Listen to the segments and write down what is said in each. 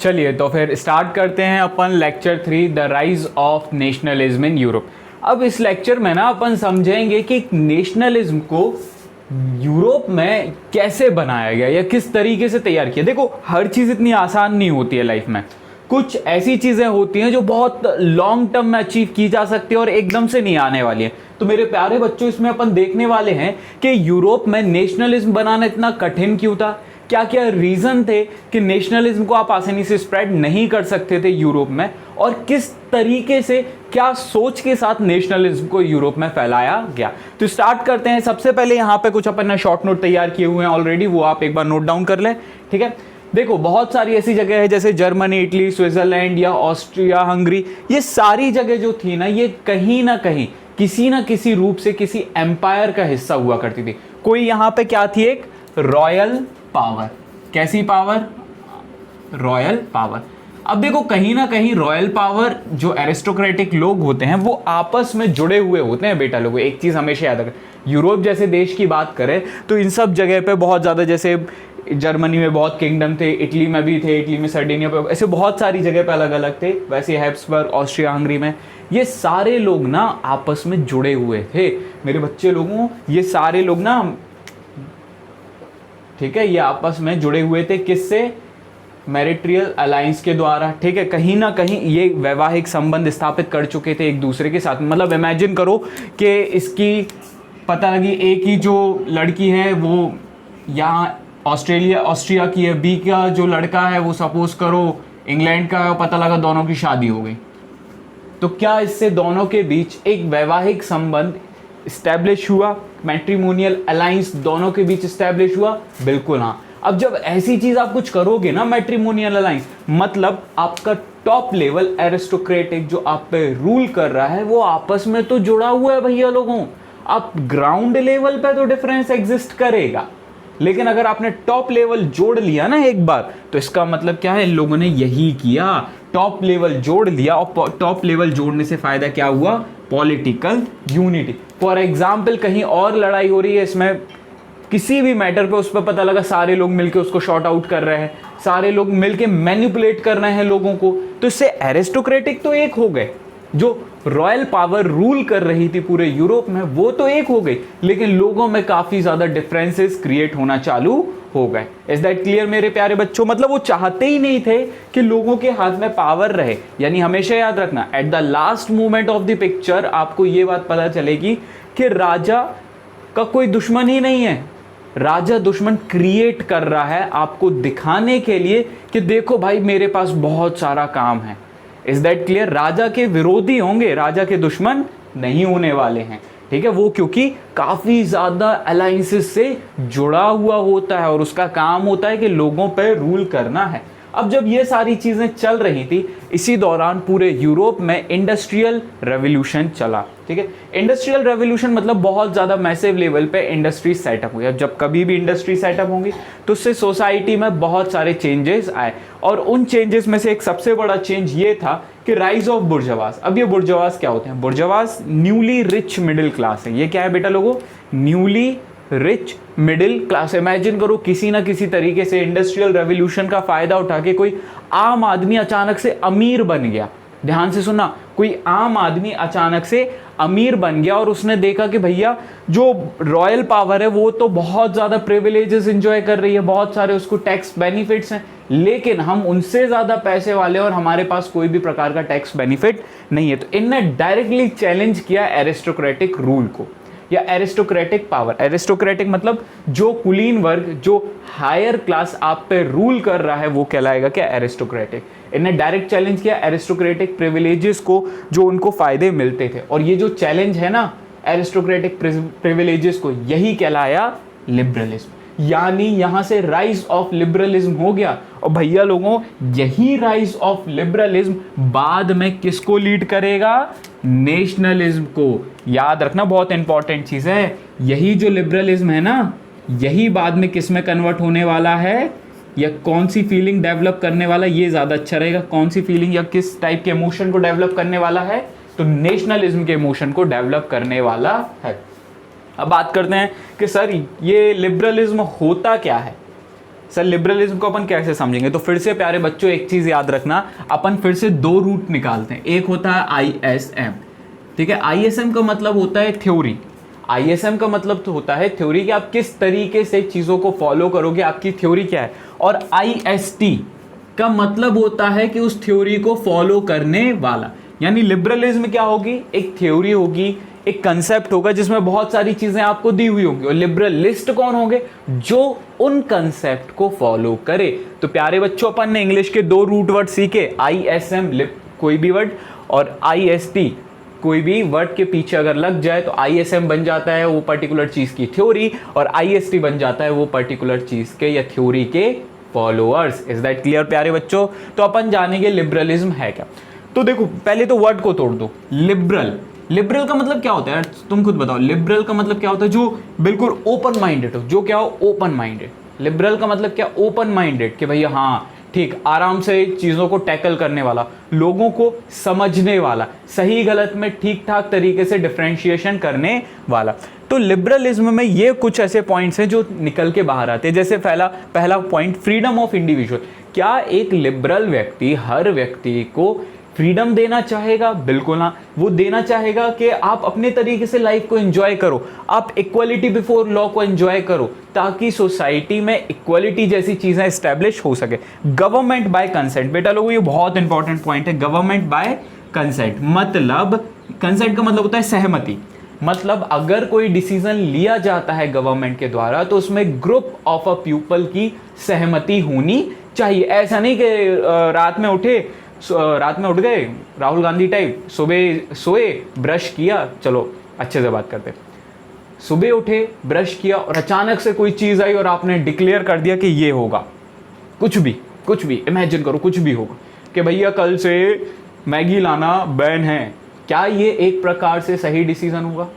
चलिए तो फिर स्टार्ट करते हैं अपन lecture 3 the rise of nationalism in Europe. अब इस लेक्चर में ना अपन समझेंगे कि नेशनलिज्म को यूरोप में कैसे बनाया गया या किस तरीके से तैयार किया। देखो हर चीज़ इतनी आसान नहीं होती है लाइफ में, कुछ ऐसी चीज़ें होती हैं जो बहुत लॉन्ग टर्म में अचीव की जा सकती है और एकदम से नहीं आने वाली है। तो मेरे प्यारे बच्चों, इसमें अपन देखने वाले हैं कि यूरोप में नेशनलिज्म बनाना इतना कठिन क्यों था, क्या क्या रीज़न थे कि नेशनलिज्म को आप आसानी से स्प्रेड नहीं कर सकते थे यूरोप में, और किस तरीके से क्या सोच के साथ नेशनलिज्म को यूरोप में फैलाया गया। तो स्टार्ट करते हैं। सबसे पहले यहाँ पे कुछ अपन ने शॉर्ट नोट तैयार किए हुए हैं ऑलरेडी, वो आप एक बार नोट डाउन कर लें, ठीक है। देखो बहुत सारी ऐसी जगह है जैसे जर्मनी, इटली, स्विट्जरलैंड या ऑस्ट्रिया, हंगरी, ये सारी जगह जो थी ना, ये कहीं ना कहीं किसी ना किसी रूप से किसी एम्पायर का हिस्सा हुआ करती थी। कोई यहाँ पे क्या थी, एक रॉयल पावर। कैसी पावर? Royal power. अब देखो कहीं ना कहीं रॉयल पावर, जो एरिस्टोक्रेटिक लोग होते हैं वो आपस में जुड़े हुए होते हैं बेटा लोगों। एक चीज हमेशा याद रखें, यूरोप जैसे देश की बात करें तो इन सब जगह पे बहुत ज्यादा, जैसे जर्मनी में बहुत किंगडम थे, इटली में भी थे, इटली में सर्डिनिया पे, ऐसे बहुत सारी जगह पे अलग अलग थे। वैसे हैब्सबर्ग, ऑस्ट्रिया हंगरी में ये सारे लोग ना आपस में जुड़े हुए थे मेरे बच्चे लोगों। ये सारे लोग ना, ठीक है, ये आपस में जुड़े हुए थे किससे? मैरिट्रियल अलायंस के द्वारा, ठीक है। कहीं ना कहीं ये वैवाहिक संबंध स्थापित कर चुके थे एक दूसरे के साथ। मतलब इमेजिन करो कि इसकी पता लगी एक ही जो लड़की है वो यहाँ ऑस्ट्रिया की है, बी का जो लड़का है वो सपोज करो इंग्लैंड का है, पता लगा दोनों की शादी हो गई, तो क्या इससे दोनों के बीच एक वैवाहिक संबंध स्टैब्लिश हुआ? मैट्रिमोनियल अलायंस दोनों के बीच स्टैब्लिश हुआ? बिल्कुल हाँ। अब जब ऐसी चीज आप कुछ करोगे ना, मैट्रिमोनियल अलायंस, मतलब आपका टॉप लेवल एरिस्टोक्रेटिक जो आप पे रूल कर रहा है वो आपस में तो जुड़ा हुआ है भैया लोगों। आप ग्राउंड लेवल पे तो डिफरेंस एग्जिस्ट करेगा, लेकिन अगर आपने टॉप लेवल जोड़ लिया ना एक बार, तो इसका मतलब क्या है, इन लोगों ने यही किया, टॉप लेवल जोड़ लिया। और टॉप लेवल जोड़ने से फायदा क्या हुआ? Political unity. फॉर एग्जाम्पल कहीं और लड़ाई हो रही है, इसमें किसी भी मैटर पे, उस पर पता लगा सारे लोग मिलकर उसको शॉर्ट आउट कर रहे हैं, सारे लोग मिलकर मैनिपुलेट कर रहे हैं लोगों को, तो इससे एरिस्टोक्रेटिक तो एक हो गए, जो रॉयल पावर रूल कर रही थी पूरे यूरोप में वो तो एक हो गई, लेकिन लोगों में काफी ज्यादा डिफरेंसेस क्रिएट होना चालू हो गए। इज दैट क्लियर मेरे प्यारे बच्चों? मतलब वो चाहते ही नहीं थे कि लोगों के हाथ में पावर रहे। यानी हमेशा याद रखना, at the last moment of the picture आपको ये बात पता चलेगी कि राजा का कोई दुश्मन ही नहीं है, राजा दुश्मन क्रिएट कर रहा है आपको दिखाने के लिए कि देखो भाई मेरे पास बहुत सारा काम है। Is that clear? राजा के विरोधी होंगे, राजा के दुश्मन नहीं होने वाले हैं, ठीक है। वो क्योंकि काफी ज्यादा अलायंसेस से जुड़ा हुआ होता है और उसका काम होता है कि लोगों पर रूल करना है। अब जब ये सारी चीजें चल रही थी, इसी दौरान पूरे यूरोप में इंडस्ट्रियल रेवोल्यूशन चला, ठीक है। इंडस्ट्रियल रेवोल्यूशन मतलब बहुत ज्यादा मैसिव लेवल पे इंडस्ट्री सेटअप हुई। अब जब कभी भी इंडस्ट्री सेटअप होंगी तो उससे सोसाइटी में बहुत सारे चेंजेस आए, और उन चेंजेस में से एक सबसे बड़ा चेंज ये था कि राइज ऑफ बुर्जवास। अब ये बुर्जवास क्या होते हैं? बुर्जवास न्यूली रिच मिडिल क्लास है। ये क्या है बेटा लोगों? Newly rich middle class. Imagine करो किसी ना किसी तरीके से इंडस्ट्रियल रेवोल्यूशन का फायदा उठा के कोई आम आदमी अचानक से अमीर बन गया। ध्यान से सुनना, कोई आम आदमी अचानक से अमीर बन गया और उसने देखा कि भैया जो रॉयल पावर है वो तो बहुत ज्यादा प्रिविलेजेस एंजॉय कर रही है, बहुत सारे उसको टैक्स बेनिफिट्स हैं, लेकिन हम उनसे ज्यादा पैसे वाले और हमारे पास कोई भी प्रकार का टैक्स बेनिफिट नहीं है। तो इनने डायरेक्टली चैलेंज किया एरिस्टोक्रेटिक रूल को या एरिस्टोक्रेटिक पावर। एरिस्टोक्रेटिक मतलब जो कुलीन वर्ग, जो हायर क्लास आप पे रूल कर रहा है वो कहलाएगा क्या? एरिस्टोक्रेटिक। इन्हें डायरेक्ट चैलेंज किया एरिस्टोक्रेटिक प्रिविलेजेस को जो उनको फायदे मिलते थे, और ये जो चैलेंज है ना एरिस्टोक्रेटिक प्रिविलेजेस को, यही कहलाया लिबरलिज्म। यानी यहां से राइज ऑफ लिबरलिज्म हो गया। और भैया लोगों, यही राइज ऑफ लिबरलिज्म बाद में किसको लीड करेगा? नेशनलिज्म को। याद रखना, बहुत इंपॉर्टेंट चीज है, यही जो लिबरलिज्म है ना, यही बाद में किस में कन्वर्ट होने वाला है, या कौन सी फीलिंग डेवलप करने वाला, ये ज्यादा अच्छा रहेगा। कौन सी फीलिंग या किस टाइप के इमोशन को डेवलप करने वाला है? तो नेशनलिज्म के इमोशन को डेवलप करने वाला है। अब बात करते हैं कि सर ये लिबरलिज्म होता क्या है। सर लिबरलिज्म को अपन कैसे समझेंगे? तो फिर से प्यारे बच्चों एक चीज याद रखना, अपन फिर से दो रूट निकालते हैं। एक होता है ISM, ठीक है। ISM का मतलब होता है थ्योरी। ISM का मतलब तो होता है थ्योरी कि आप किस तरीके से चीजों को फॉलो करोगे, आपकी थ्योरी क्या है। और IST का मतलब होता है कि उस थ्योरी को फॉलो करने वाला। यानी लिबरलिज्म क्या होगी? एक थ्योरी होगी, एक कंसेप्ट होगा जिसमें बहुत सारी चीजें आपको दी हुई होंगी। और लिबरलिस्ट कौन होंगे? जो उन कंसेप्ट को फॉलो करे। तो प्यारे बच्चों अपन ने इंग्लिश के दो रूट वर्ड सीखे, ISM कोई भी वर्ड और IST कोई भी वर्ड के पीछे अगर लग जाए तो ISM बन जाता है वो पर्टिकुलर चीज की थ्योरी और IST बन जाता है वो पर्टिकुलर चीज के या थ्योरी के फॉलोअर्स। इज दैट क्लियर प्यारे बच्चों? तो अपन जानेंगे लिबरलिज्म है क्या। तो देखो पहले तो वर्ड को तोड़ दो। लिबरल का मतलब क्या होता है यार, तुम खुद बताओ। लिबरल का मतलब क्या होता है? जो बिल्कुल ओपन माइंडेड हो। जो क्या हो? Open minded. लिबरल का मतलब क्या? ओपन माइंडेड, कि भैया हाँ ठीक, आराम से चीज़ों को टैकल करने वाला, लोगों को समझने वाला, सही गलत में ठीक ठाक तरीके से डिफरेंशिएशन करने वाला। तो लिबरलिज्म में ये कुछ ऐसे पॉइंट्स हैं जो निकल के बाहर आते हैं। जैसे पहला पॉइंट, फ्रीडम ऑफ इंडिविजुअल। क्या एक लिबरल व्यक्ति हर व्यक्ति को फ्रीडम देना चाहेगा? बिल्कुल ना। वो देना चाहेगा कि आप अपने तरीके से लाइफ को एंजॉय करो, आप इक्वलिटी बिफोर लॉ को एंजॉय करो, ताकि सोसाइटी में इक्वलिटी जैसी चीजें एस्टेब्लिश हो सके। गवर्नमेंट बाय कंसेंट, बेटा लोगों ये बहुत इंपॉर्टेंट पॉइंट है। गवर्नमेंट बाय कंसेंट मतलब, कंसेंट का मतलब होता है सहमति। मतलब अगर कोई डिसीजन लिया जाता है गवर्नमेंट के द्वारा तो उसमें ग्रुप ऑफ अ पीपल की सहमति होनी चाहिए। ऐसा नहीं कि रात में उठ गए राहुल गांधी टाइप, सुबह सोए, ब्रश किया, चलो अच्छे से बात करते, सुबह उठे, ब्रश किया और अचानक से कोई चीज़ आई और आपने डिक्लेयर कर दिया कि ये होगा। कुछ भी इमेजिन करो, कुछ भी होगा कि भैया कल से मैगी लाना बैन है। क्या ये एक प्रकार से सही डिसीजन होगा?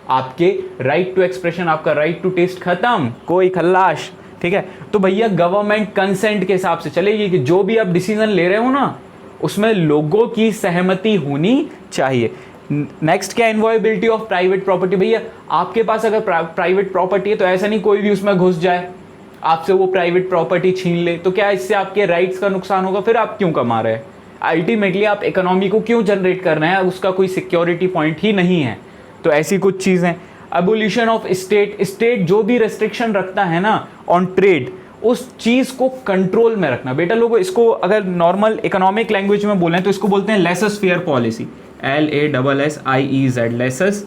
आपके राइट टू एक्सप्रेशन, आपका राइट टू टेस्ट खत्म, कोई खल्लाश, ठीक है। तो भैया गवर्नमेंट कंसेंट के हिसाब से चलेगी कि जो भी आप डिसीजन ले रहे हो ना उसमें लोगों की सहमति होनी चाहिए। नेक्स्ट क्या? इनवॉयबिलिटी ऑफ प्राइवेट प्रॉपर्टी। भैया आपके पास अगर प्राइवेट प्रॉपर्टी है तो ऐसा नहीं कोई भी उसमें घुस जाए, आपसे वो प्राइवेट प्रॉपर्टी छीन ले, तो क्या इससे आपके राइट्स का नुकसान होगा? फिर आप क्यों कमा रहे हैं? अल्टीमेटली आप इकोनॉमी को क्यों जनरेट कर रहे हैं? उसका कोई सिक्योरिटी पॉइंट ही नहीं है। तो ऐसी कुछ चीज़ें। एबोलिशन ऑफ स्टेट जो भी रेस्ट्रिक्शन रखता है ना ऑन ट्रेड, उस चीज को कंट्रोल में रखना। बेटा लोगों इसको अगर नॉर्मल इकोनॉमिक लैंग्वेज में बोलें तो इसको बोलते हैं lessees fair policy. LASSIEZ, lessees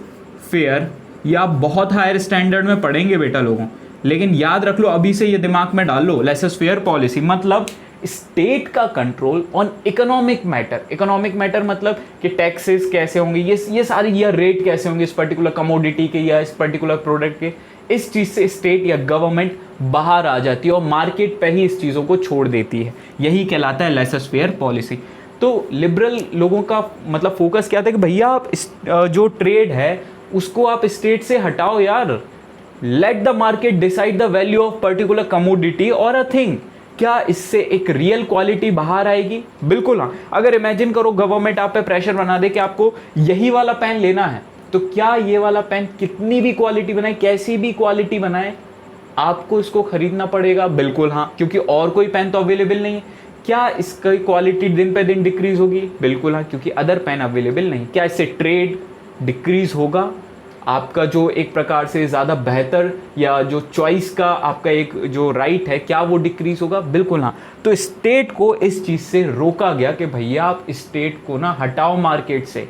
fair. ये आप बहुत हायर स्टैंडर्ड में पढ़ेंगे बेटा लोगों, लेकिन याद रख लो, अभी से ये दिमाग में डाल लो। लेसस फेयर पॉलिसी मतलब स्टेट का control on economic matter. Economic matter मतलब कि टैक्सेस कैसे होंगे, ये सारी, या रेट कैसे होंगे इस पर्टिकुलर कमोडिटी के या इस पर्टिकुलर प्रोडक्ट के। इस चीज़ से स्टेट या गवर्नमेंट बाहर आ जाती है और मार्केट पे ही इस चीज़ों को छोड़ देती है। यही कहलाता है लेसस फेयर पॉलिसी। तो लिबरल लोगों का मतलब फोकस क्या था कि भैया आप जो ट्रेड है उसको आप स्टेट से हटाओ यार, let the market decide the value of particular commodity और अ थिंग। क्या इससे एक रियल क्वालिटी बाहर आएगी? बिल्कुल हाँ। अगर इमेजिन करो गवर्नमेंट आप पे प्रेशर बना दे कि आपको यही वाला पेन लेना है, तो क्या ये वाला पेन कितनी भी क्वालिटी बनाए, कैसी भी क्वालिटी बनाए, आपको इसको खरीदना पड़ेगा? बिल्कुल हाँ, क्योंकि और कोई पेन तो अवेलेबल नहीं है। क्या इसकी क्वालिटी दिन पे दिन डिक्रीज होगी? बिल्कुल हाँ, क्योंकि अदर पेन अवेलेबल नहीं। क्या इससे ट्रेड डिक्रीज होगा? आपका जो एक प्रकार से ज़्यादा बेहतर या जो चॉइस का आपका एक जो राइट है, क्या वो डिक्रीज होगा? बिल्कुल हाँ। तो स्टेट को इस चीज़ से रोका गया कि भैया आप स्टेट को ना हटाओ मार्केट से,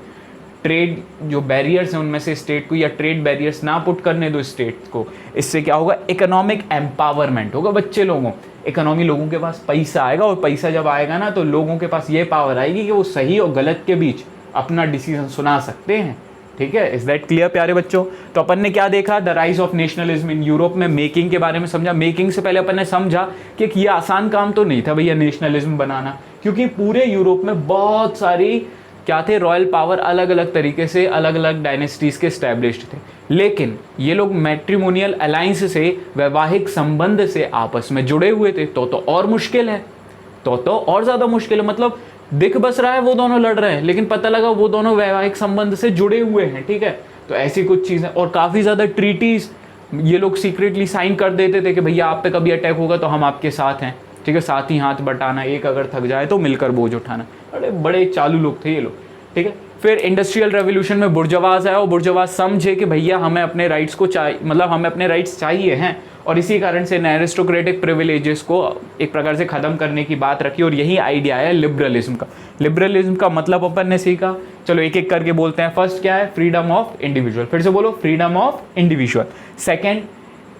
ट्रेड जो बैरियर्स हैं उनमें से स्टेट को, या ट्रेड बैरियर्स ना पुट करने दो स्टेट को। इससे क्या होगा? इकोनॉमिक एम्पावरमेंट होगा बच्चे लोगों। इकोनॉमी, लोगों के पास पैसा आएगा और पैसा जब आएगा ना तो लोगों के पास ये पावर आएगी कि वो सही और गलत के बीच अपना डिसीजन सुना सकते हैं। ठीक है, इज दैट क्लियर प्यारे बच्चों? तो अपन ने क्या देखा? The rise of nationalism in Europe में मेकिंग के बारे में समझा। मेकिंग से पहले अपन ने समझा कि ये आसान काम तो नहीं था भैया नेशनलिज्म बनाना, क्योंकि पूरे यूरोप में बहुत सारी क्या थे, रॉयल पावर अलग अलग तरीके से अलग अलग डायनेस्टीज के स्टैब्लिश्ड थे। लेकिन ये लोग मैट्रिमोनियल अलायंस से, वैवाहिक संबंध से आपस में जुड़े हुए थे। तो और मुश्किल है, तो और ज़्यादा मुश्किल है। मतलब दिख बस रहा है वो दोनों लड़ रहे हैं, लेकिन पता लगा वो दोनों वैवाहिक संबंध से जुड़े हुए हैं। ठीक है, तो ऐसी कुछ चीज़ें और काफ़ी ज़्यादा ट्रीटीज ये लोग सीक्रेटली साइन कर देते थे कि भैया आप पे कभी अटैक होगा तो हम आपके साथ हैं, ठीक है, साथ ही हाथ बटाना, एक अगर थक जाए तो मिलकर बोझ उठाना। बड़े बड़े चालू लोग थे ये लोग, ठीक है। फिर इंडस्ट्रियल रेवोल्यूशन में बुर्जवाज आया और बुर्जवाज समझे कि भैया हमें अपने राइट्स को चाहिए, मतलब हमें अपने राइट्स चाहिए हैं, और इसी कारण से एरिस्टोक्रेटिक प्रिविलेजेस को एक प्रकार से ख़त्म करने की बात रखी, और यही आइडिया है लिबरलिज्म का। लिबरलिज्म का मतलब अपन ने सीखा, चलो एक एक करके बोलते हैं। फर्स्ट क्या है? फ्रीडम ऑफ इंडिविजुअल, फिर से बोलो, freedom of individual. Second,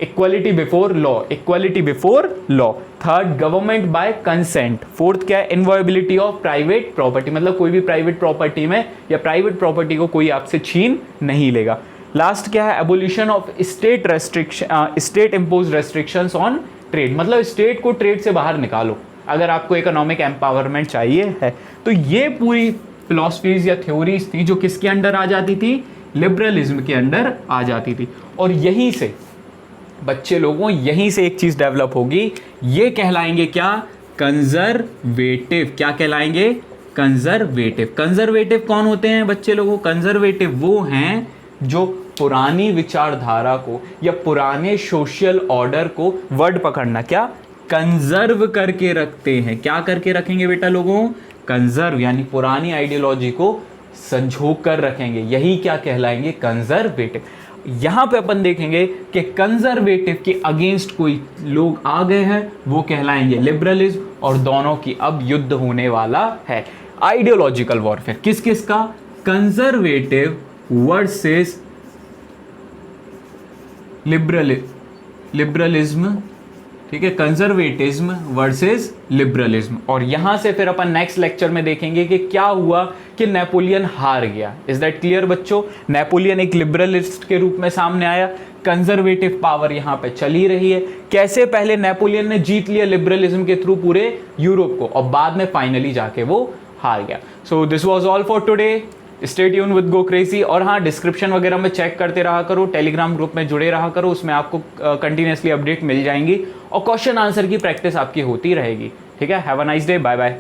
equality before law, equality before law. Third, government by consent. Fourth क्या है? इनवायबिलिटी ऑफ प्राइवेट प्रॉपर्टी, मतलब कोई भी प्राइवेट प्रॉपर्टी में या प्राइवेट प्रॉपर्टी को कोई आपसे छीन नहीं लेगा। लास्ट क्या है? Abolition of state restriction, state impose restrictions on trade, मतलब स्टेट को ट्रेड से बाहर निकालो अगर आपको इकोनॉमिक एम्पावरमेंट चाहिए है। तो ये पूरी फिलॉसफीज या थ्योरीज थी जो किसके अंडर आ जाती थी? लिबरलिज्म के अंडर आ जाती थी। और यहीं से बच्चे लोगों, यहीं से एक चीज डेवलप होगी, ये कहलाएंगे क्या? कंजर्वेटिव। क्या कहलाएंगे? कंजर्वेटिव। कंजर्वेटिव कौन होते हैं बच्चे लोगों? कंजर्वेटिव वो हैं जो पुरानी विचारधारा को या पुराने सोशल ऑर्डर को, वर्ड पकड़ना, क्या? कंजर्व करके रखते हैं। क्या करके रखेंगे बेटा लोगों? कंजर्व, यानी पुरानी आइडियोलॉजी को संजो कर रखेंगे, यही क्या कहलाएंगे? कंजर्वेटिव। यहां पे अपन देखेंगे कि कंजर्वेटिव के अगेंस्ट कोई लोग आ गए हैं, वो कहलाएंगे लिबरलिज्म, और दोनों की अब युद्ध होने वाला है। आइडियोलॉजिकल वॉरफेयर किस किस का? कंजर्वेटिव वर्सेस लिबरलिज्म, ठीक है, कंजर्वेटिज्म वर्सेस लिबरलिज्म। और यहां से फिर अपन नेक्स्ट लेक्चर में देखेंगे कि क्या हुआ कि नेपोलियन हार गया। इज दैट क्लियर बच्चों? नेपोलियन एक लिबरलिस्ट के रूप में सामने आया, कंजर्वेटिव पावर यहां पे चली रही है। कैसे? पहले नेपोलियन ने जीत लिया लिबरलिज्म के थ्रू पूरे यूरोप को, और बाद में फाइनली जाके वो हार गया। So this was all for today. Stay tune with go crazy. और हाँ, डिस्क्रिप्शन वगैरह में चेक करते रहा करो, टेलीग्राम ग्रुप में जुड़े रहा करो, उसमें आपको कंटिन्यूसली अपडेट मिल जाएंगी और क्वेश्चन आंसर की प्रैक्टिस आपकी होती रहेगी। ठीक है, have a nice day, bye bye.